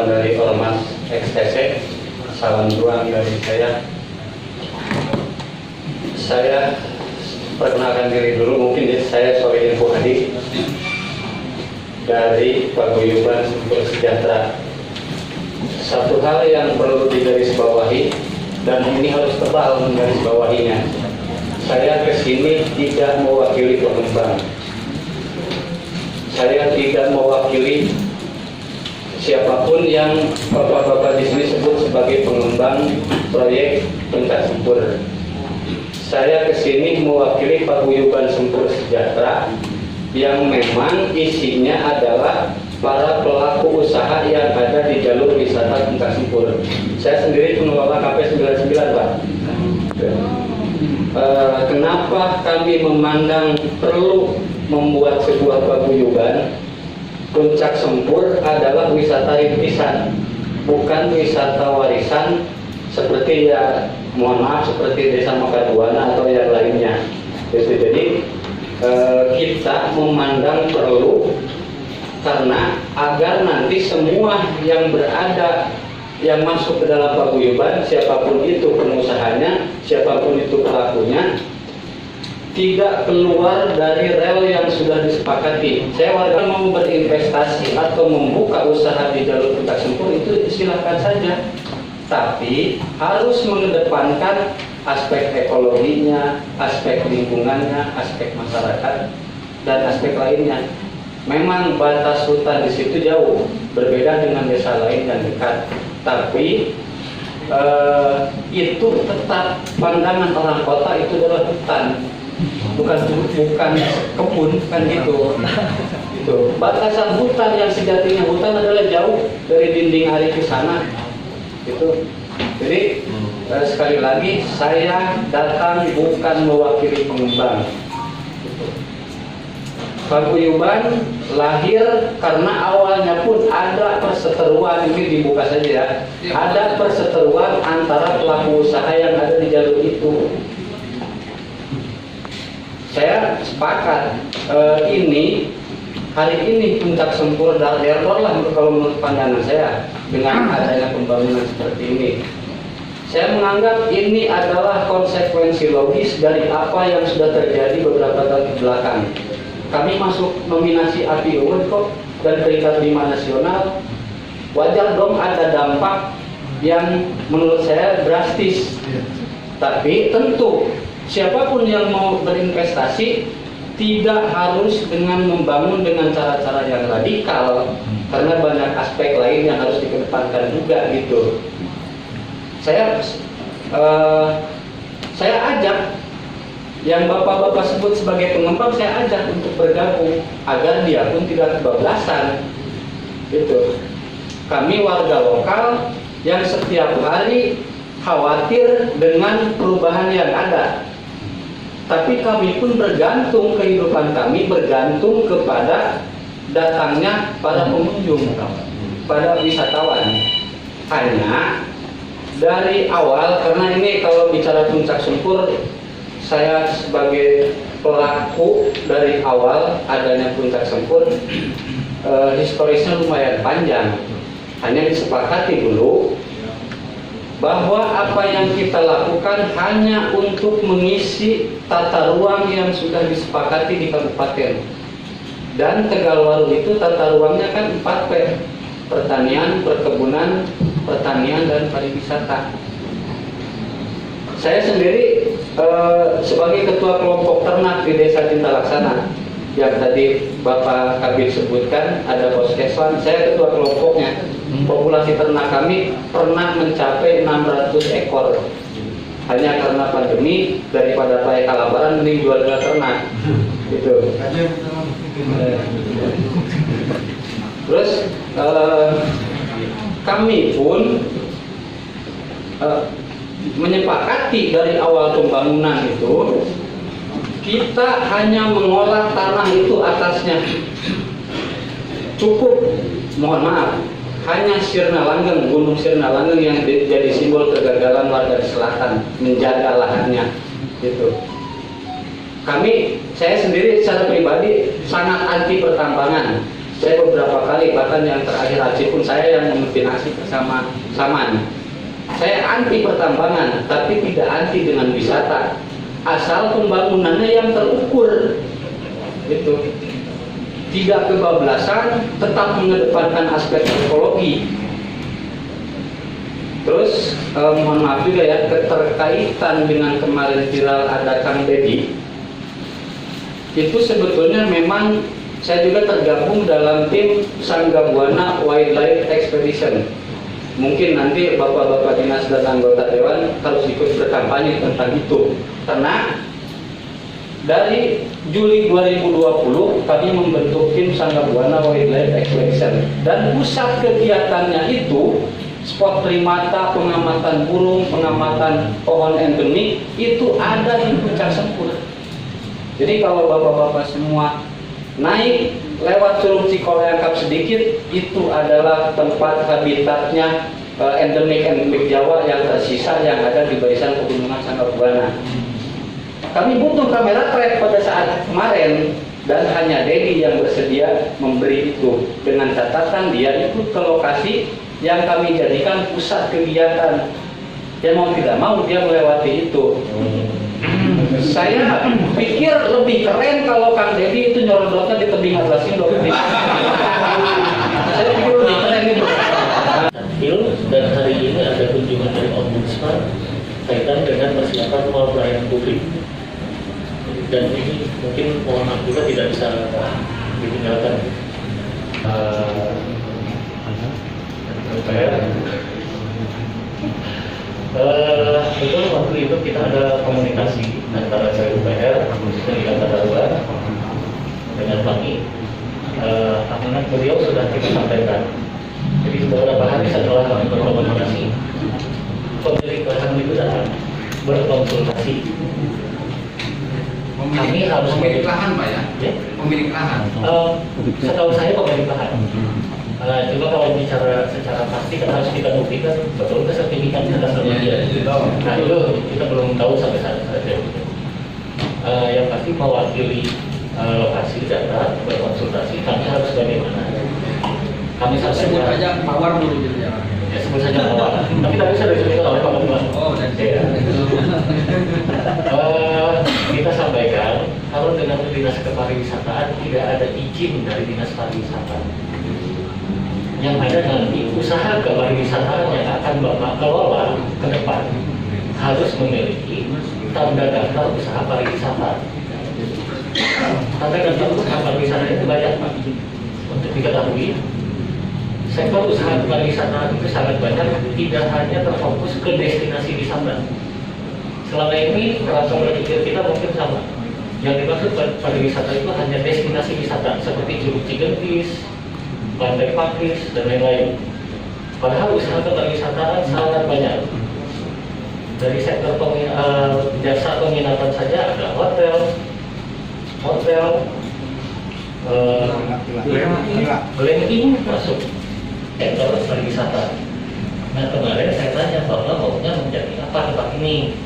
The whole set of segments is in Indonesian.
kawan-kawan dari Ormas XTC, salam juang dari saya. Saya perkenalkan diri dulu, mungkin saya Sohibul Hadi dari Paguyuban Sumber Sejahtera. Satu hal yang perlu digarisbawahi, dan ini harus tebal menggarisbawahinya. Saya kesini tidak mewakili pengembang. Saya tidak mewakili siapapun yang bapak-bapak di sini sebut sebagai pengembang proyek Puncak Sempur. Saya kesini mewakili Paguyuban Sempur Sejahtera yang memang isinya adalah para pelaku usaha yang ada di jalur wisata Puncak Sempur. Saya sendiri pengelola KP99, Pak. Kenapa kami memandang perlu membuat sebuah paguyuban? Puncak Sempur adalah wisata rintisan, bukan wisata warisan seperti seperti Desa Makaduana atau yang lainnya. Jadi kita memandang perlu karena agar nanti semua yang berada yang masuk ke dalam paguyuban, siapapun itu pengusahanya, siapapun itu pelakunya, tidak keluar dari rel yang sudah disepakati. Saya warga mau berinvestasi atau membuka usaha di jalur Puncak Sempur itu silakan saja, tapi harus mengedepankan aspek ekologinya, aspek lingkungannya, aspek masyarakat, dan aspek lainnya. Memang batas hutan di situ jauh, berbeda dengan desa lain yang dekat. Tapi itu tetap pandangan orang kota itu adalah hutan, bukan kebun, kan gitu. Itu batasan hutan yang sejatinya hutan adalah jauh dari dinding hari ke sana. Itu. Jadi sekali lagi saya datang bukan mewakili pengembang. Paguyuban lahir karena awalnya pun ada perseteruan, ini dibuka saja ya. Ada perseteruan antara pelaku usaha yang ada di jalur itu. Saya sepakat ini hari ini Puncak Sempur dan error lah kalau menurut pandangan saya dengan adanya pembangunan seperti ini. Saya menganggap ini adalah konsekuensi logis dari apa yang sudah terjadi beberapa tahun ke belakang. Kami masuk nominasi API Award kok dan peringkat 5 nasional. Wajar dong ada dampak yang menurut saya drastis. Tapi tentu siapapun yang mau berinvestasi tidak harus dengan membangun dengan cara-cara yang radikal, karena banyak aspek lain yang harus dikedepankan juga gitu. Saya ajak yang bapak-bapak sebut sebagai pengembang, saya ajak untuk bergabung agar dia pun tidak kebablasan gitu. Kami warga lokal yang setiap hari khawatir dengan perubahan yang ada, tapi kami pun bergantung, kehidupan kami bergantung kepada datangnya para pengunjung, pada wisatawan. Hanya dari awal, karena ini kalau bicara Puncak Sempur, saya sebagai pelaku dari awal adanya Puncak Sempur, historisnya lumayan panjang. Hanya disepakati dulu bahwa apa yang kita lakukan hanya untuk mengisi tata ruang yang sudah disepakati di kabupaten. Dan Tegalwaru itu tata ruangnya kan 4P: pertanian, perkebunan, pertanian, dan pariwisata. Saya sendiri sebagai ketua kelompok ternak di Desa Cinta Laksana yang tadi Bapak Kabir sebutkan, ada Poskeswan, saya ketua kelompoknya. Populasi ternak kami pernah mencapai 600 ekor. Hanya karena pandemi, daripada pakai kalaparan mending jual ternak gitu. Terus kami pun menyepakati dari awal pembangunan itu, kita hanya mengolah tanah itu atasnya. Cukup, mohon maaf, hanya Sirna Langgeng, Gunung Sirna Langgeng yang jadi simbol kegagalan warga di selatan menjaga lahannya gitu. Saya sendiri secara pribadi sangat anti pertambangan. Saya beberapa kali, bahkan yang terakhir Aceh pun saya yang memimpin aksi bersama Saman. Saya anti pertambangan, tapi tidak anti dengan wisata. Asal pembangunannya yang terukur, gitu. Tidak kebablasan, tetap mengedepankan aspek ekologi. Terus mohon maaf juga ya, keterkaitan dengan kemarin viral ada Kang Deddy. Itu sebetulnya memang saya juga tergabung dalam tim Sangga Buana Wildlife Expedition. Mungkin nanti bapak-bapak dinas dan anggota dewan harus ikut berkampanye tentang itu. Karena dari Juli 2020 kami membentuk tim Sangga Buana Wildlife Expedition. Dan pusat kegiatannya itu spot primata, pengamatan burung, pengamatan pohon endemik itu ada di Puncak Sempur. Jadi kalau bapak-bapak semua naik lewat Curug Cikoleangkap sedikit, itu adalah tempat habitatnya endemik Jawa yang tersisa yang ada di barisan pegunungan Sangga Buana. Kami butuh kamera trap pada saat kemarin dan hanya Dedi yang bersedia memberi itu dengan catatan dia ikut ke lokasi yang kami jadikan pusat kegiatan. Dia mau tidak mau dia melewati itu. Saya pikir lebih keren kalau Kang Deddy itu nyorodotnya di tebing Atlasindo. Saya pikir lebih keren itu. Dan hari ini ada kunjungan dari Ombudsman kaitan dengan persiapan mall pelayanan publik. Dan ini mungkin mohon maaf juga tidak bisa ditinggalkan. Betul waktu itu kita ada komunikasi antara saya UPR, dengan Darurat, dengan Bani. Amanat beliau sudah kita sampaikan. Jadi beberapa hari setelah kami berkomunikasi, pemilik lahan itu datang berkonsultasi. Kami harus pemilik lahan, Pak ya? Ya? Pemilik lahan. Setahu saya pemilik lahan. Coba kalau bicara secara pasti kan harus kita buktikan betul ke sertifikatnya atas nama dia. Nah itu kita belum tahu sampai saat ini. Yang pasti mewakili lokasi data berkonsultasi kami harus bagaimana? Kami Sebut aja Mawar dulu gitu ya. Ya sebut saja Mawar. Tapi tadi sudah disebutkan oleh Pak Ketua. Oh, dan ya. Kita sampaikan kalau dengan dinas kepariwisataan tidak ada izin dari dinas pariwisata. Yang ada nanti usaha kepariwisataan yang akan Bapak kelola ke depan harus memiliki tanda daftar usaha pariwisata. Tanda daftar usaha pariwisata itu banyak, Pak. Untuk diketahui, sektor usaha pariwisata itu sangat banyak, tidak hanya terfokus ke destinasi wisata. Selama ini rasa berpikir kita mungkin sama. Yang dimaksud pariwisata itu hanya destinasi wisata seperti Curug Cigentis, Pantai Pakis, dan lain-lain. Padahal usaha kepariwisataan sangat banyak. Dari sektor jasa penginapan saja ada hotel, glamping masuk sektor pariwisata. Nah kemarin saya tanya bahwa maunya menjadi apa tempat ini.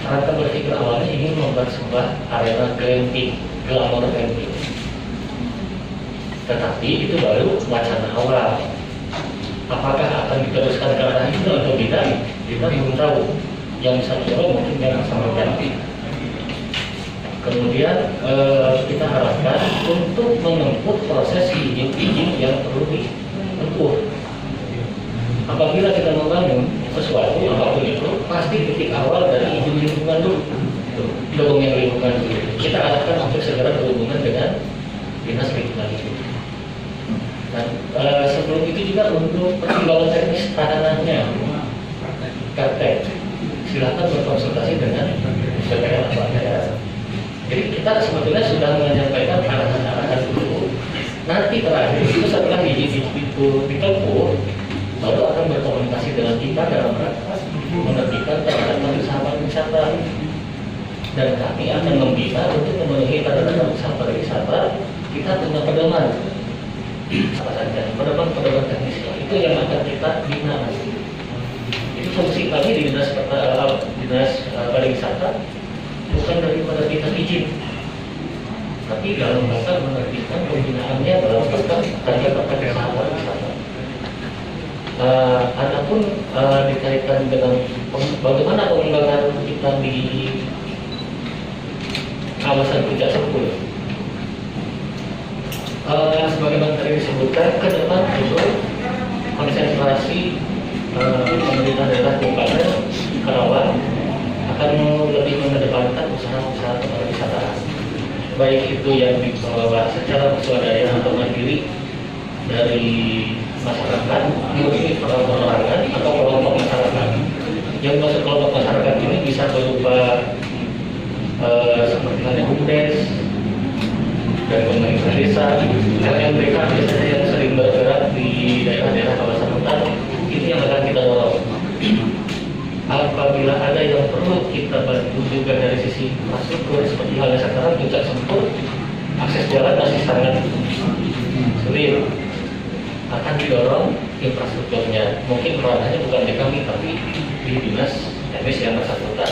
Karena berpikir awalnya ingin membuat sebuah arena glamping, glamour glamping. Tetapi itu baru wacana awal. Apakah akan diteruskan ke arah itu atau tidak? Kita belum tahu. Yang bisa dijawab mungkin yang sampaikan. Kemudian kita harapkan untuk menempuh proses izin yang perlu ditempuh. Apabila kita membangun sesuatu apapun itu, pasti titik awal dari izin lingkungan dulu. Dokumen lingkungan dulu. Kita harapkan untuk segera berhubungan dengan dinas lingkungan itu. Dan sebelum itu juga untuk pertimbangan teknis tanahnya, KTP, silakan berkonsultasi dengan BPN atau APR. Jadi kita sebetulnya sudah menyampaikan arahan-arahan dulu. Nanti terakhir itu setelah izin itu ditempuh, baru akan berkomunikasi dengan kita dalam rangka menerbitkan tanda-tanda usaha pariwisata. Dan kami akan membina untuk memenuhi tanda-tanda usaha pariwisata. Kita punya pedoman. Apa saja pedoman teknis itu yang akan kita bina. Itu fungsi kami di dinas pariwisata bukan daripada kita izin, tapi dalam rangka menerbitkan pembinaannya dalam rangka tanda kesehatan wisata. Adapun dikaitkan dengan bagaimana pengembangan kita di kawasan Puncak Sempul. Sebagaimana tadi disebutkan, ke depan itu konsentrasi pemerintah daerah Kabupaten Karawang akan lebih mengedepankan usaha-usaha pariwisata, baik itu yang dikelola secara swadaya atau mandiri dari masyarakat, mungkin perorangan atau kelompok masyarakat. Yang masuk kelompok masyarakat ini bisa berupa seperti halnya BUMDes dan pemerintah desa, LMBK biasanya yang sering bergerak di daerah-daerah kawasan hutan, ini yang akan kita dorong. Apabila ada yang perlu kita bantu juga dari sisi infrastruktur, seperti halnya sekarang Puncak Sempul, akses jalan masih sangat sulit, akan didorong infrastrukturnya. Mungkin peranannya bukan di kami, tapi di dinas teknis yang bersangkutan.